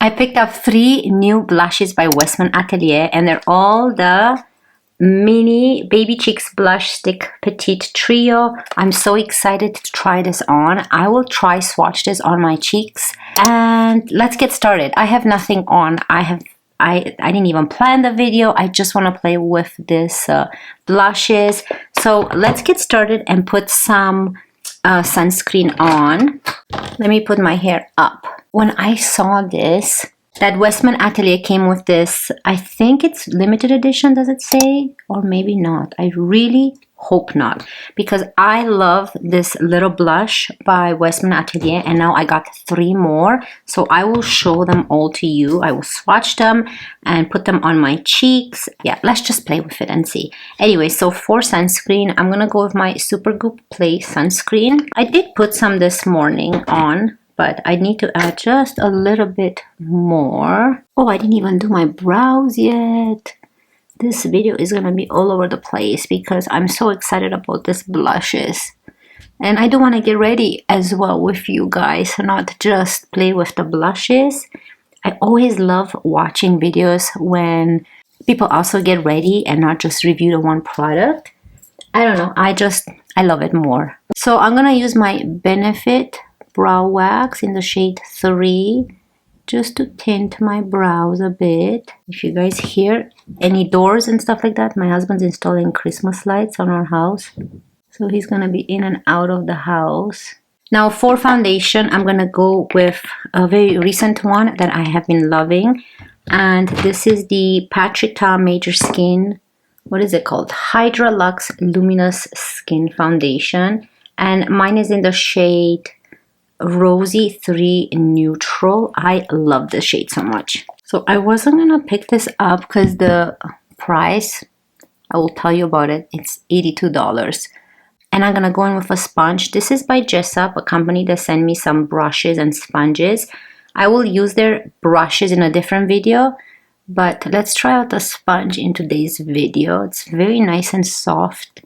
I picked up 3 new blushes by Westman Atelier, and they're all the mini baby cheeks blush stick petite trio. I'm so excited to try this on. I will try swatch this on my cheeks, and let's get started. I have nothing on. I didn't even plan the video. I just want to play with this blushes. So let's get started and put some sunscreen on. Let me put my hair up. When I saw this, that Westman Atelier came with this, I think it's limited edition, does it say? Or maybe not. I really hope not, because I love this little blush by Westman Atelier, and now I got 3 more. So I will show them all to you. I will swatch them and put them on my cheeks. Yeah, let's just play with it and see. Anyway, so for sunscreen, I'm gonna go with my Supergoop Play sunscreen. I did put some this morning on, but I need to add just a little bit more. Oh, I didn't even do my brows yet. This video is gonna be all over the place because I'm so excited about these blushes. And I do want to get ready as well with you guys, not just play with the blushes. I always love watching videos when people also get ready and not just review the one product. I don't know, I love it more. So I'm gonna use my Benefit brow wax in the shade 3 just to tint my brows a bit. If you guys hear any doors and stuff like that, my husband's installing Christmas lights on our house, so he's gonna be in and out of the house. Now for foundation, I'm gonna go with a very recent one that I have been loving, and this is the Patrick Ta Major Skin, what is it called, Hydra-Luxe Luminous Skin Foundation, and mine is in the shade Rosy 3 Neutral. I love this shade so much. So I wasn't gonna pick this up because the price, I will tell you about it, it's $82. And I'm gonna go in with a sponge. This is by Jessup, a company that sent me some brushes and sponges. I will use their brushes in a different video, but let's try out the sponge in today's video. It's very nice and soft.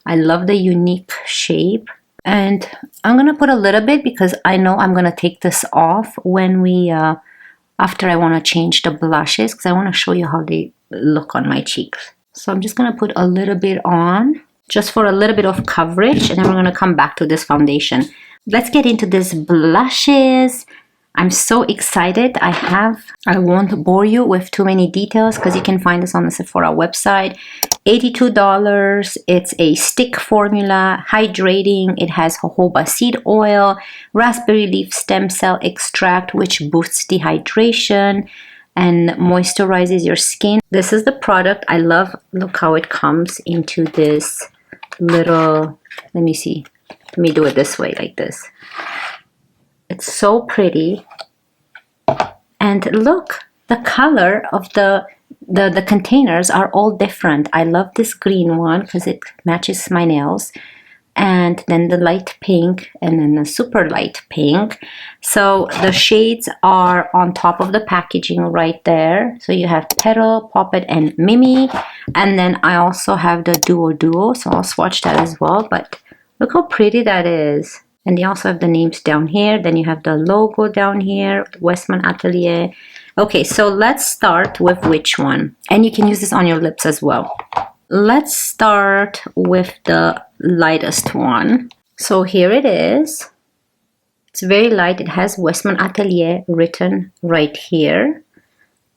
I love the unique shape. And I'm gonna put a little bit because I know I'm gonna take this off when we after I want to change the blushes, because I want to show you how they look on my cheeks. So I'm just gonna put a little bit on just for a little bit of coverage, and then we're gonna come back to this foundation. Let's get into these blushes. I'm so excited. I won't bore you with too many details because you can find this on the Sephora website. $82. It's a stick formula, hydrating. It has jojoba seed oil, raspberry leaf stem cell extract, which boosts dehydration and moisturizes your skin. This is the product I love. Look how it comes into this little, let me see. Let me do it this way, like this. It's so pretty. And look, the color of the containers are all different. I love this green one because it matches my nails. And then the light pink, and then the super light pink. So the shades are on top of the packaging right there. So you have Petal, Poppet, and Mimi. And then I also have the Duo, so I'll swatch that as well. But look how pretty that is. And they also have the names down here. Then you have the logo down here, Westman Atelier. Okay, so let's start with which one? And you can use this on your lips as well. Let's start with the lightest one. So here it is. It's very light. It has Westman Atelier written right here.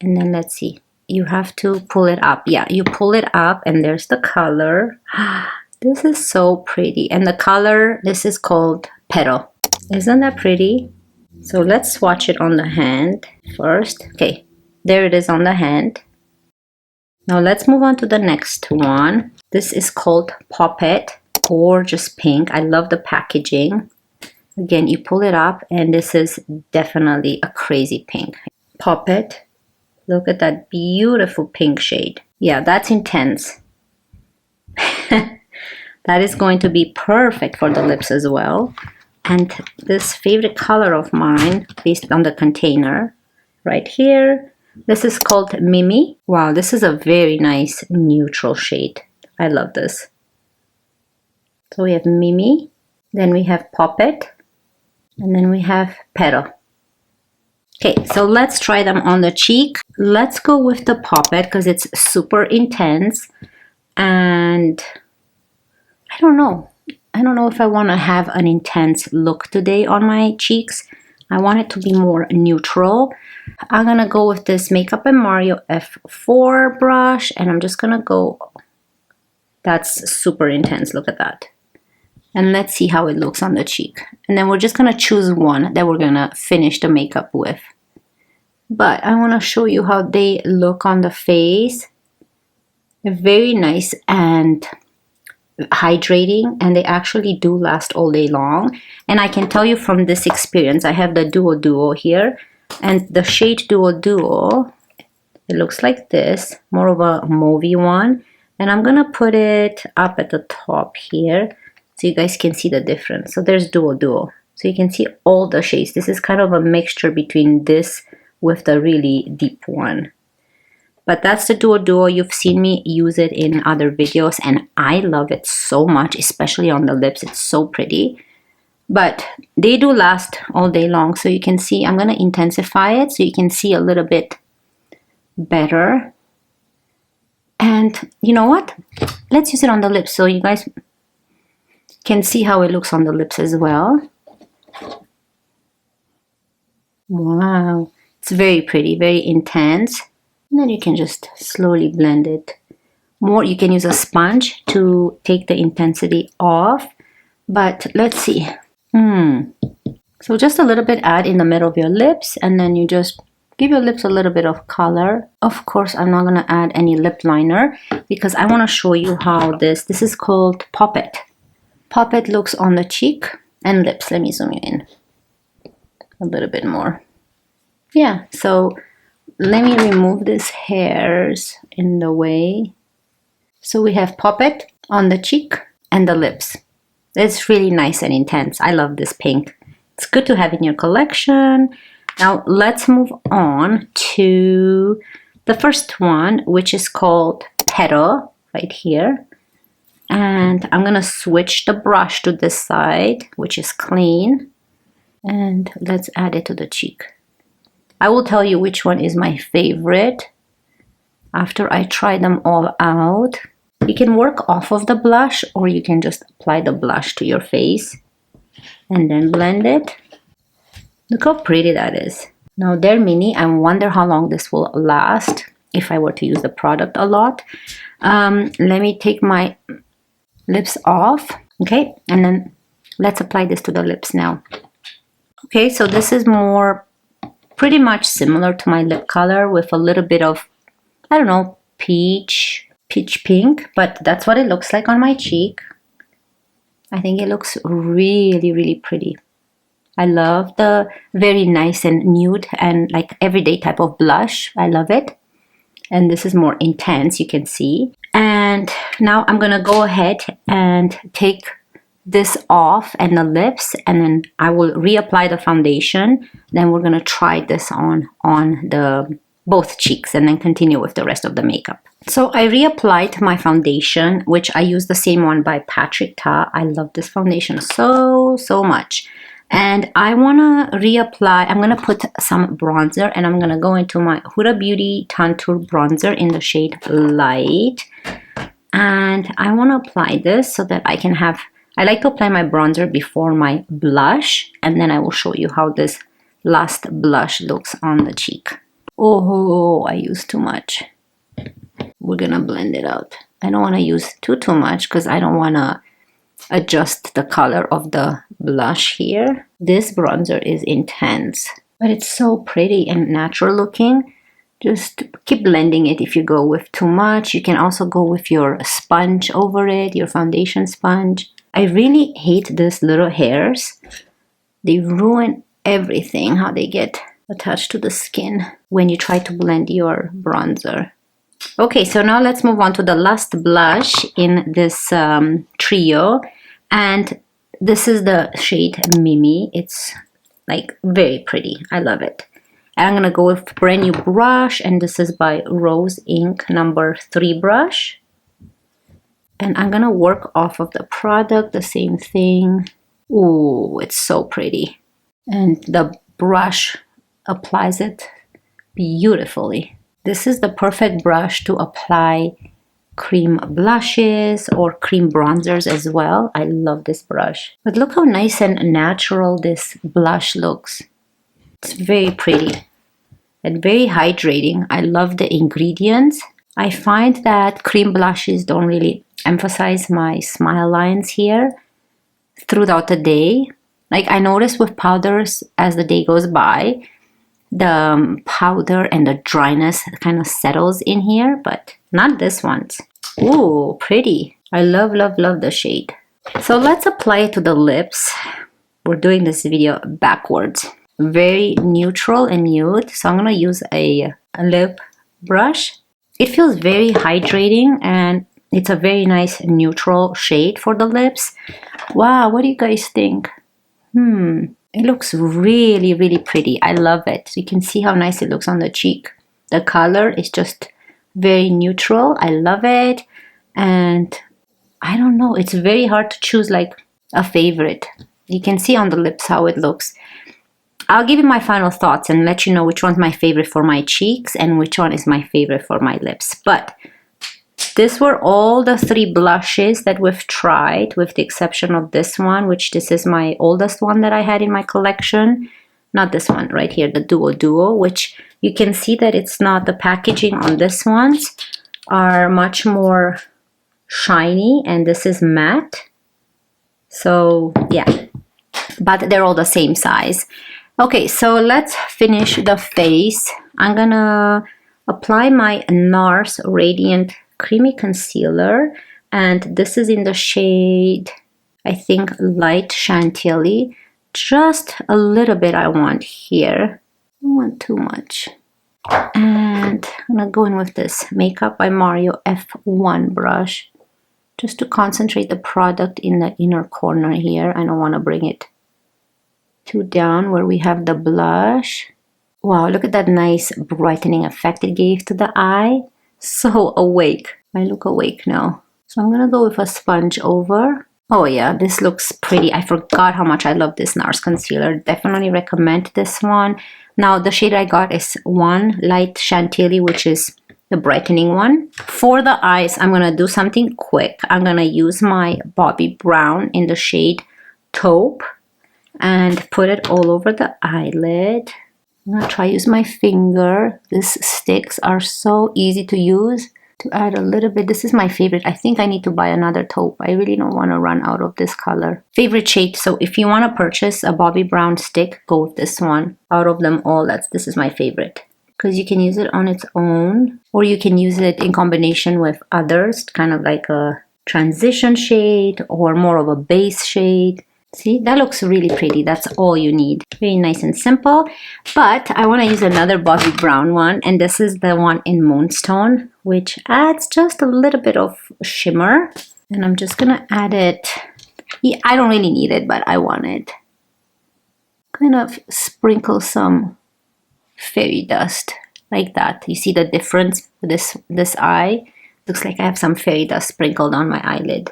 And then let's see. You have to pull it up. Yeah, you pull it up and there's the color. This is so pretty. And the color, this is called Petal. Isn't that pretty? So let's swatch it on the hand first. Okay, there it is on the hand. Now let's move on to the next one. This is called Poppet. Gorgeous pink. I love the packaging. Again, you pull it up and this is definitely a crazy pink. Poppet. Look at that beautiful pink shade. Yeah, that's intense. That is going to be perfect for the lips as well. And this favorite color of mine, based on the container, right here. This is called Mimi. Wow, this is a very nice neutral shade. I love this. So we have Mimi, then we have Poppet, and then we have Petal. Okay, so let's try them on the cheek. Let's go with the Poppet because it's super intense. And I don't know. I don't know if I want to have an intense look today on my cheeks. I want it to be more neutral. I'm going to go with this Makeup and Mario F4 brush. And I'm just going to go... That's super intense. Look at that. And let's see how it looks on the cheek. And then we're just going to choose one that we're going to finish the makeup with. But I want to show you how they look on the face. They're very nice and hydrating, and they actually do last all day long. And I can tell you from this experience, I have the Duo here. And the shade Duo, it looks like this. More of a mauvey one. And I'm going to put it up at the top here, so you guys can see the difference. So there's Duo. So you can see all the shades. This is kind of a mixture between this with the really deep one. But that's the Duo. You've seen me use it in other videos and I love it so much, especially on the lips. It's so pretty. But they do last all day long. So you can see, I'm going to intensify it so you can see a little bit better. And you know what? Let's use it on the lips so you guys can see how it looks on the lips as well. Wow. It's very pretty, very intense. And then you can just slowly blend it. More, you can use a sponge to take the intensity off. But let's see. So just a little bit add in the middle of your lips. And then you just give your lips a little bit of color. Of course, I'm not going to add any lip liner because I want to show you how this is called Poppet. Poppet looks on the cheek and lips. Let me zoom you in a little bit more. Yeah, so let me remove these hairs in the way. So we have Poppet on the cheek and the lips. It's really nice and intense. I love this pink. It's good to have in your collection. Now let's move on to the first one, which is called Petal, right here. And I'm going to switch the brush to this side, which is clean. And let's add it to the cheek. I will tell you which one is my favorite after I try them all out. You can work off of the blush or you can just apply the blush to your face and then blend it. Look how pretty that is. Now they're mini. I wonder how long this will last if I were to use the product a lot. Let me take my lips off. Okay, and then let's apply this to the lips now. Okay, so this is more pretty much similar to my lip color with a little bit of, I don't know, peach pink, but that's what it looks like on my cheek. I think it looks really, really pretty. I love the very nice and nude and like everyday type of blush. I love it. And this is more intense, you can see. And now I'm gonna go ahead and take this off and the lips, and then I will reapply the foundation. Then we're gonna try this on the both cheeks and then continue with the rest of the makeup. So I reapplied my foundation, which I use the same one by Patrick Ta. I love this foundation so much. And I wanna reapply, I'm gonna put some bronzer and I'm gonna go into my Huda Beauty Tantour bronzer in the shade Light. And I wanna apply this so that I can have, I like to apply my bronzer before my blush, and then I will show you how this last blush looks on the cheek. Oh, I used too much. We're gonna blend it out. I don't wanna use too much because I don't wanna adjust the color of the blush here. This bronzer is intense, but it's so pretty and natural looking. Just keep blending it. If you go with too much, you can also go with your sponge over it, your foundation sponge. I really hate these little hairs. They ruin everything, how they get attached to the skin when you try to blend your bronzer. Okay, so now let's move on to the last blush in this trio. And this is the shade Mimi. It's like very pretty. I love it. And I'm gonna go with brand new brush, and this is by Rose Ink number 3 brush. And I'm gonna work off of the product, the same thing. Ooh, it's so pretty. And the brush applies it beautifully. This is the perfect brush to apply cream blushes or cream bronzers as well. I love this brush. But look how nice and natural this blush looks. It's very pretty and very hydrating. I love the ingredients. I find that cream blushes don't really emphasize my smile lines here throughout the day. Like I notice with powders, as the day goes by, the powder and the dryness kind of settles in here, but not this one's. Ooh, pretty. I love, love, love the shade. So let's apply it to the lips. We're doing this video backwards. Very neutral and nude. So I'm going to use a lip brush. It feels very hydrating and it's a very nice neutral shade for the lips. Wow, what do you guys think? It looks really, really pretty. I love it. So you can see how nice it looks on the cheek. The color is just very neutral. I love it. And I don't know, it's very hard to choose like a favorite. You can see on the lips how it looks. I'll give you my final thoughts and let you know which one's my favorite for my cheeks and which one is my favorite for my lips. But these were all the 3 blushes that we've tried, with the exception of this one, which this is my oldest one that I had in my collection. Not this one right here, the Duo, which you can see that it's not, the packaging on this ones are much more shiny and this is matte. So yeah, but they're all the same size. Okay, so let's finish the face. I'm gonna apply my NARS Radiant Creamy Concealer, and this is in the shade, I think, Light Chantilly. Just a little bit I want here. I don't want too much. And I'm gonna go in with this Makeup by Mario F1 brush just to concentrate the product in the inner corner here. I don't want to bring it too down where we have the blush. Wow, look at that nice brightening effect it gave to the eye. So awake. I look awake now. So I'm gonna go with a sponge over. Oh yeah, this looks pretty. I forgot how much I love this NARS concealer. Definitely recommend this one. Now the shade I got is 1 Light Chantilly, which is the brightening one. For the eyes, I'm gonna do something quick. I'm gonna use my Bobbi Brown in the shade Taupe and put it all over the eyelid. I'm gonna try use my finger. These sticks are so easy to use. To add a little bit, this is my favorite. I think I need to buy another taupe. I really don't want to run out of this color. Favorite shade. So if you want to purchase a Bobbi Brown stick, go with this one. Out of them all, this is my favorite. Because you can use it on its own, or you can use it in combination with others, kind of like a transition shade or more of a base shade. See, that looks really pretty. That's all you need. Very nice and simple. But I want to use another Bobbi Brown one, and this is the one in Moonstone, which adds just a little bit of shimmer. And I'm just going to add it. Yeah, I don't really need it, but I want it. Kind of sprinkle some fairy dust like that. You see the difference with this eye? Looks like I have some fairy dust sprinkled on my eyelid.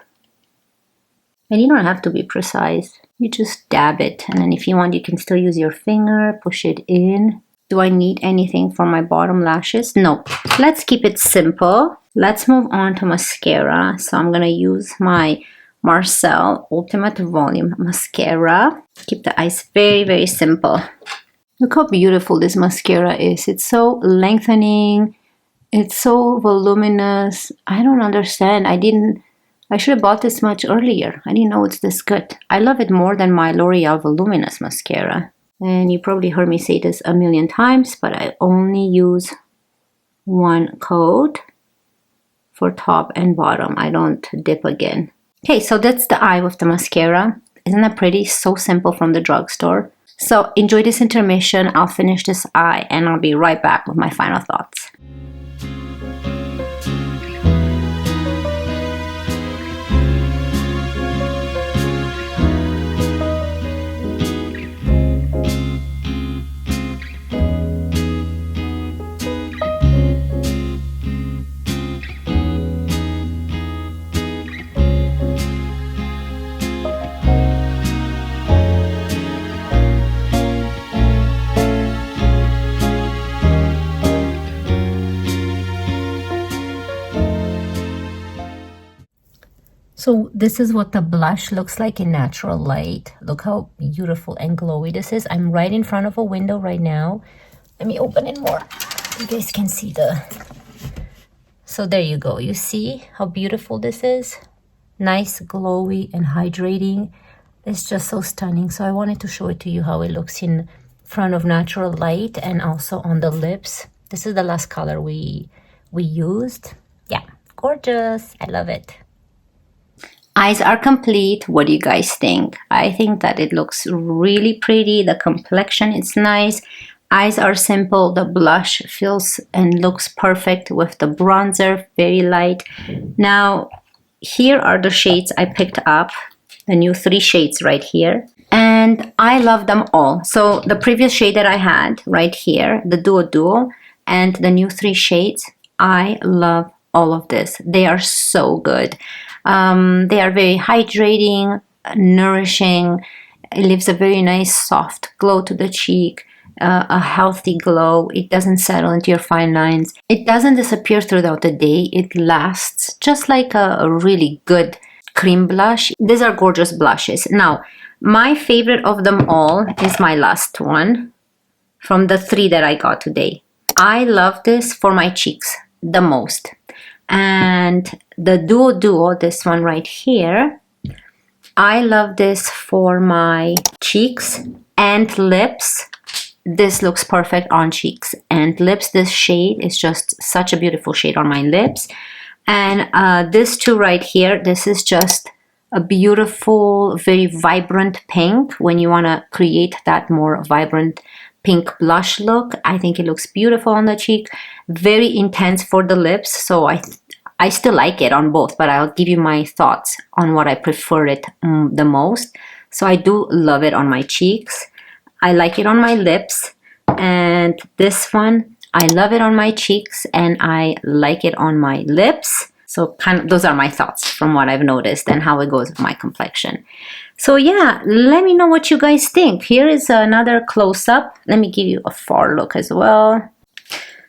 And you don't have to be precise. You just dab it. And then if you want, you can still use your finger, push it in. Do I need anything for my bottom lashes? No. Let's keep it simple. Let's move on to mascara. So I'm going to use my Marcelle Ultimate Volume Mascara. Keep the eyes very, very simple. Look how beautiful this mascara is. It's so lengthening. It's so voluminous. I don't understand. I should have bought this much earlier. I didn't know it's this good. I love it more than my L'Oreal Voluminous mascara. And you probably heard me say this a million times, but I only use one coat for top and bottom. I don't dip again. Okay, so that's the eye with the mascara. Isn't that pretty? So simple from the drugstore. So enjoy this intermission. I'll finish this eye and I'll be right back with my final thoughts. So this is what the blush looks like in natural light. Look how beautiful and glowy this is. I'm right in front of a window right now. Let me open it more. You guys can see the... So there you go. You see how beautiful this is? Nice, glowy, and hydrating. It's just so stunning. So I wanted to show it to you how it looks in front of natural light and also on the lips. This is the last color we used. Yeah, gorgeous. I love it. Eyes are complete. What do you guys think? I think that it looks really pretty. The complexion is nice. Eyes are simple. The blush feels and looks perfect with the bronzer, very light. Now, here are the shades I picked up. The new 3 shades right here. And I love them all. So the previous shade that I had right here, the Duo, and the new 3 shades, I love all of this. They are so good. They are very hydrating, nourishing. It leaves a very nice soft glow to the cheek. A healthy glow. It doesn't settle into your fine lines. It doesn't disappear throughout the day. It lasts just like a really good cream blush. These are gorgeous blushes. Now, my favorite of them all is my last one from the 3 that I got today. I love this for my cheeks the most. And the Duo, this one right here, I love this for my cheeks and lips. This looks perfect on cheeks and lips. This shade is just such a beautiful shade on my lips. And this 2 right here, this is just a beautiful, very vibrant pink. When you want to create that more vibrant pink blush look, I think it looks beautiful on the cheek. Very intense for the lips. So I still like it on both, but I'll give you my thoughts on what I prefer it the most. So I do love it on my cheeks. I like it on my lips, and this one, I love it on my cheeks, and I like it on my lips. So kind of, those are my thoughts from what I've noticed and how it goes with my complexion. So yeah, let me know what you guys think. Here is another close-up. Let me give you a far look as well.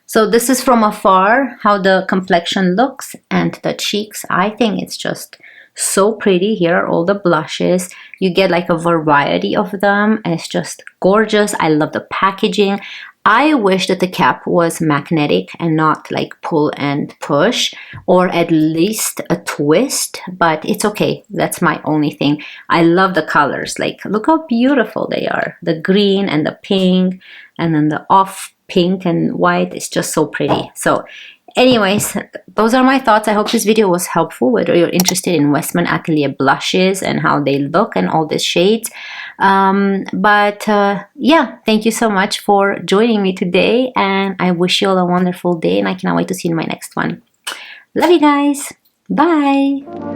So this is from afar, how the complexion looks and the cheeks. I think it's just so pretty. Here are all the blushes. You get like a variety of them, and it's just gorgeous. I love the packaging. I wish that the cap was magnetic and not like pull and push, or at least a twist, but it's okay. That's my only thing. I love the colors. Like, look how beautiful they are. The green and the pink, and then the off pink and white. It's just so pretty. So anyways, those are my thoughts. I hope this video was helpful, whether you're interested in Westman Atelier blushes and how they look and all these shades. Yeah, thank you so much for joining me today, and I wish you all a wonderful day, and I cannot wait to see you in my next one. Love you guys. Bye.